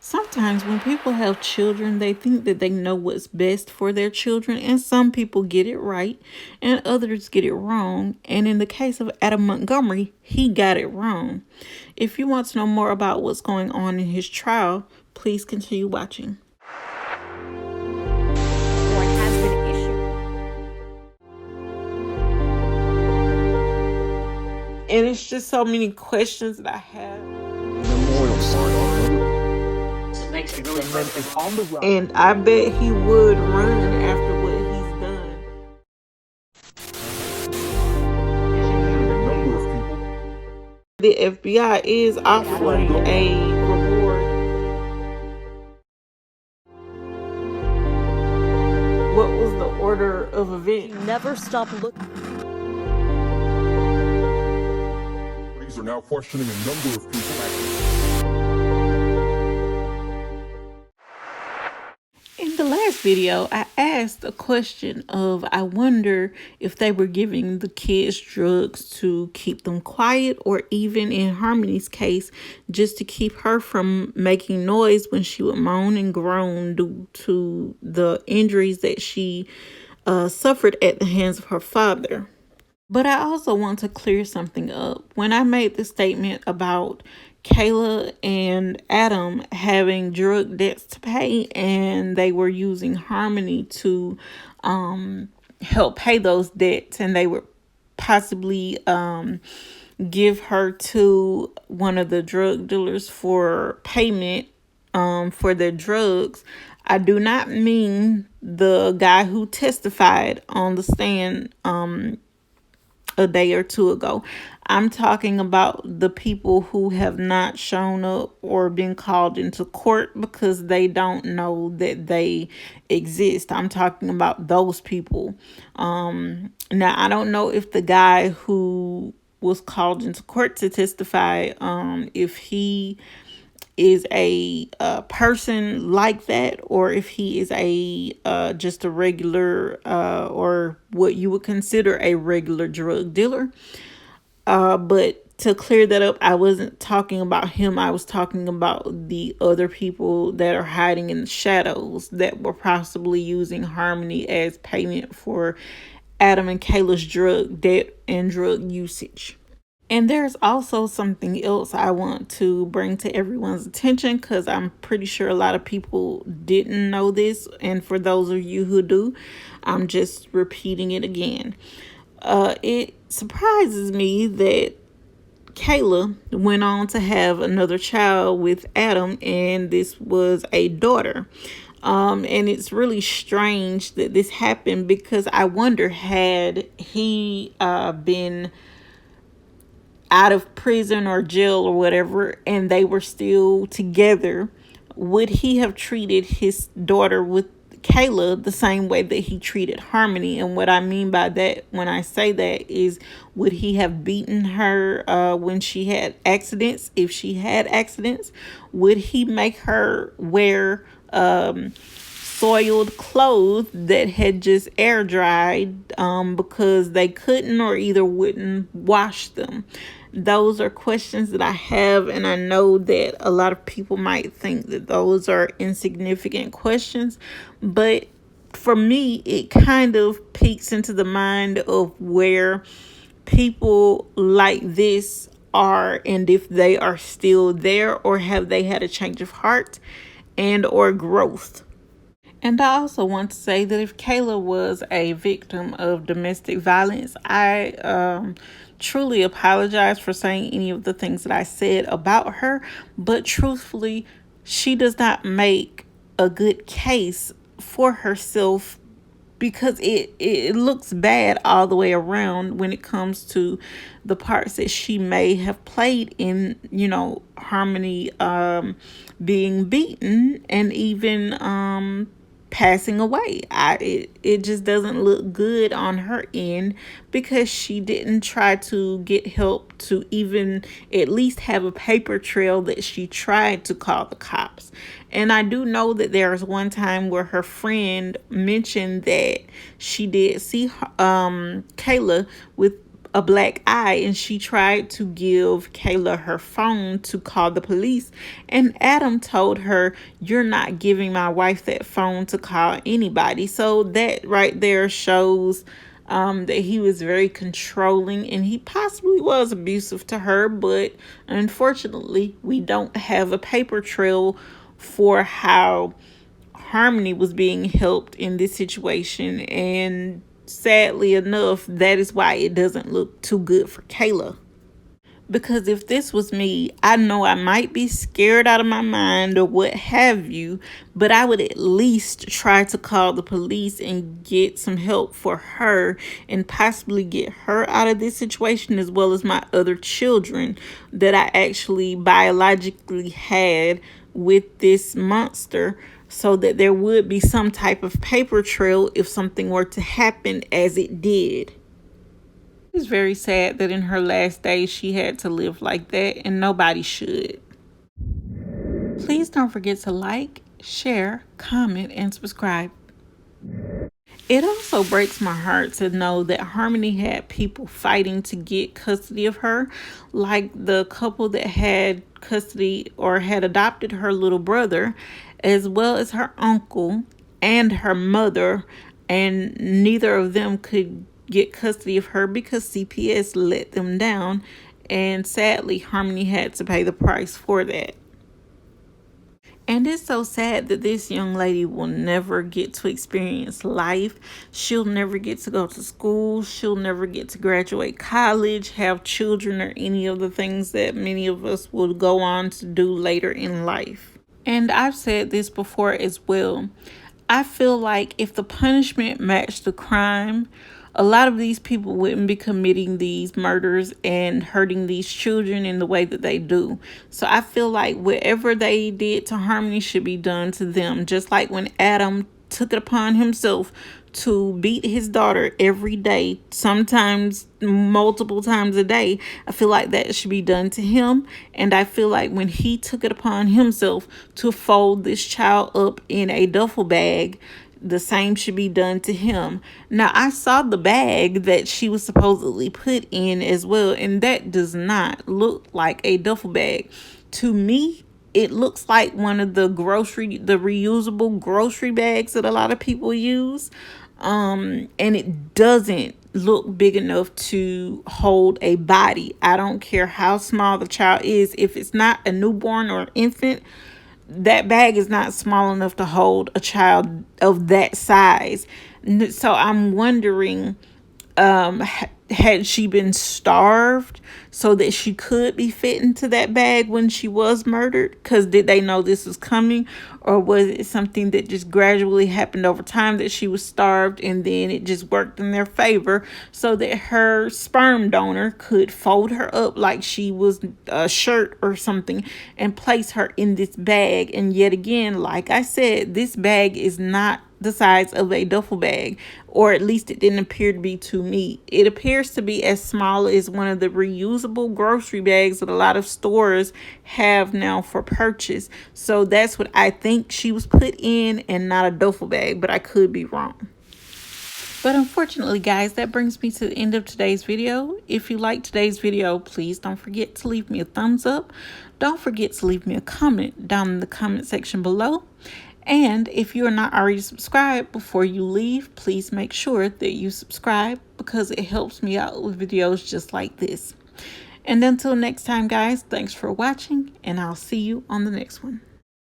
Sometimes when people have children, they think that they know what's best for their children, and some people get it right and others get it wrong. And in the case of Adam Montgomery, he got it wrong. If you want to know more about what's going on in his trial, please continue watching. And it's just so many questions that I have. And I bet he would run after what he's done. The FBI is offering a reward. What was the order of events? Never stop looking. Are now questioning a number of people. In the last video, I asked a question of, I wonder if they were giving the kids drugs to keep them quiet, or even in Harmony's case, just to keep her from making noise when she would moan and groan due to the injuries that she suffered at the hands of her father. But I also want to clear something up. When I made the statement about Kayla and Adam having drug debts to pay, and they were using Harmony to help pay those debts, and they would possibly give her to one of the drug dealers for payment for their drugs, I do not mean the guy who testified on the stand a day or two ago. I'm talking about the people who have not shown up or been called into court because they don't know that they exist. I'm talking about those people. Now, I don't know if the guy who was called into court to testify, if he is a person like that, or if he is a just a regular or what you would consider a regular drug dealer. But to clear that up, I wasn't talking about him. I was talking about the other people that are hiding in the shadows that were possibly using Harmony as payment for Adam and Kayla's drug debt and drug usage. And there's also something else I want to bring to everyone's attention, because I'm pretty sure a lot of people didn't know this. And for those of you who do, I'm just repeating it again. It surprises me that Kayla went on to have another child with Adam, and this was a daughter. And it's really strange that this happened, because I wonder, had he been out of prison or jail or whatever, and they were still together, would he have treated his daughter with Kayla the same way that he treated Harmony? And what I mean by that, when I say that, is would he have beaten her when she had accidents? If she had accidents, would he make her wear soiled clothes that had just air dried because they couldn't or either wouldn't wash them? Those are questions that I have, and I know that a lot of people might think that those are insignificant questions, but for me, it kind of peeks into the mind of where people like this are, and if they are still there, or have they had a change of heart and or growth. And I also want to say that if Kayla was a victim of domestic violence, I truly apologize for saying any of the things that I said about her. But truthfully, she does not make a good case for herself, because it looks bad all the way around when it comes to the parts that she may have played in, Harmony being beaten and even passing away. It just doesn't look good on her end, because she didn't try to get help to even at least have a paper trail that she tried to call the cops. And I do know that there was one time where her friend mentioned that she did see Kayla with a black eye, and she tried to give Kayla her phone to call the police. And Adam told her, "You're not giving my wife that phone to call anybody." So that right there shows that he was very controlling, and he possibly was abusive to her. But unfortunately, we don't have a paper trail for how Harmony was being helped in this situation, and sadly enough, that is why it doesn't look too good for Kayla. Because if this was me, I know I might be scared out of my mind or what have you, but I would at least try to call the police and get some help for her and possibly get her out of this situation, as well as my other children that I actually biologically had with this monster, so that there would be some type of paper trail if something were to happen, as it did. It's very sad that in her last days she had to live like that, and nobody should. Please don't forget to like, share, comment, and subscribe. It also breaks my heart to know that Harmony had people fighting to get custody of her, like the couple that had custody or had adopted her little brother, as well as her uncle and her mother, and neither of them could get custody of her because CPS let them down, and sadly Harmony had to pay the price for that. And it's so sad that this young lady will never get to experience life. She'll never get to go to school. She'll never get to graduate college, have children, or any of the things that many of us will go on to do later in life. And I've said this before as well. I feel like if the punishment matched the crime, a lot of these people wouldn't be committing these murders and hurting these children in the way that they do. So I feel like whatever they did to Harmony should be done to them. Just like when Adam took it upon himself to beat his daughter every day, sometimes multiple times a day, I feel like that should be done to him. And I feel like when he took it upon himself to fold this child up in a duffel bag, the same should be done to him. Now, I saw the bag that she was supposedly put in as well, and that does not look like a duffel bag. To me, it looks like one of the reusable grocery bags that a lot of people use. And it doesn't look big enough to hold a body. I don't care how small the child is. If it's not a newborn or infant, that bag is not small enough to hold a child of that size. So I'm wondering, had she been starved so that she could be fit into that bag when she was murdered? Because did they know this was coming, or was it something that just gradually happened over time, that she was starved and then it just worked in their favor so that her sperm donor could fold her up like she was a shirt or something and place her in this bag? And yet again, like I said, this bag is not the size of a duffel bag, or at least it didn't appear to be to me. It appears to be as small as one of the reusable grocery bags that a lot of stores have now for purchase. So that's what I think she was put in, and not a duffel bag, but I could be wrong. But unfortunately, guys, that brings me to the end of today's video. If you liked today's video, please don't forget to leave me a thumbs up. Don't forget to leave me a comment down in the comment section below. And if you are not already subscribed, before you leave, please make sure that you subscribe, because it helps me out with videos just like this. And until next time, guys, thanks for watching, and I'll see you on the next one.